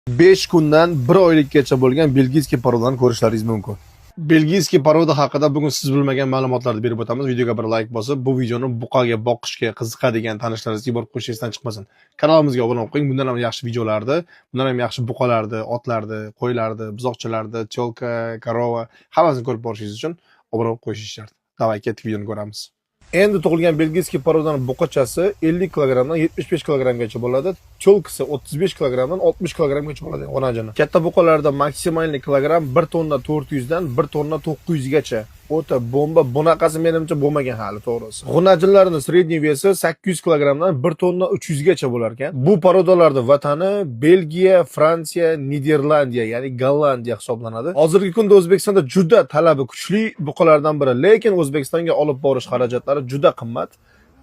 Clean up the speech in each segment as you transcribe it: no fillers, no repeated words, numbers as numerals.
5 kundan 1 oylikgacha bo'lgan belgiyskiy parodani ko'rishlaringiz mumkin. Belgiyskiy paroda haqida bugun siz bilmagan ma'lumotlarni berib o'tamiz. Videoga bir like bosib, bu videoni buqaga boqishga qiziqadigan tanishlaringizga borib qo'yishingizdan chiqmasin. Kanalimizga obuna bo'lib qo'ying. Bundan ham yaxshi videolarni, bundan ham yaxshi buqalarni, otlarni, qo'ylarni, buzoqchalarni, tyolka, korova hammasini ko'rib borishingiz uchun obuna bo'lib qo'yishingiz shart. Davay, ketdik, videoni ko'ramiz. Endi tug'ilgan belgiyskiy parodaning buqachasi 50 kilogrammdan 75 kilogrammgacha bo'ladi. Tyolkasi 35 kilogrammdan 60 kilogrammgacha bo'ladi onajini. Katta buqalarda maksimalniy kilogramm 1 tonna 400 dan 1 tonna 900 gacha. O'ta bomba, bunaqasi menimcha bo'lmagan hali to'g'risi. G'unajinlarining sredniy vesi 800 kilogrammdan 1 tonna 300 gacha bo'lar ekan. Bu parodalarning vatani Belgiya, Fransiya, Niderlandiya, ya'ni Gollandiya hisoblanadi. Hozirgi kunda O'zbekistonda juda talabi kuchli buqalardan biri, lekin O'zbekistonga olib borish xarajatlari juda qimmat.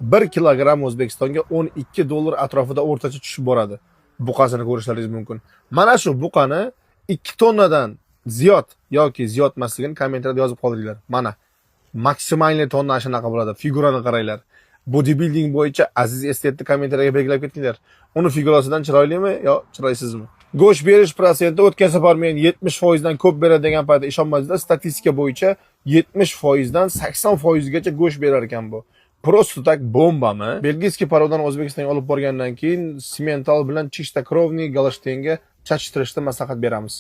1 kilogramm O'zbekistonga 12 dollar atrofida o'rtacha tushib boradi. Buqasini ko'rishlaringiz mumkin. Mana shu buqani 2 tonnadan ziyod yoki ziyod emasligini kommentariyada yozib qoldiringlar. Mana maksimalniy tonna shunaqa bo'ladi. Figurani qaranglar. Bodybuilding bo'yicha Aziz Estetni kommentariyaga belgilab ketinglar. Uni figurasidan chiroylimi yo chiroysizmi? Go'sht berish protsenti o'tgan safar men 70% dan ko'p beradi degan paytda ishonmaysizlar. Statistika bo'yicha 70% dan 80% gacha go'sht berar ekan bu. Просто tak bombami? Belgiyskiy parodani O'zbekistonga olib borgandan keyin Simmental bilan Chistokrovniy Galashtenga chachishtirishda maslahat beramiz.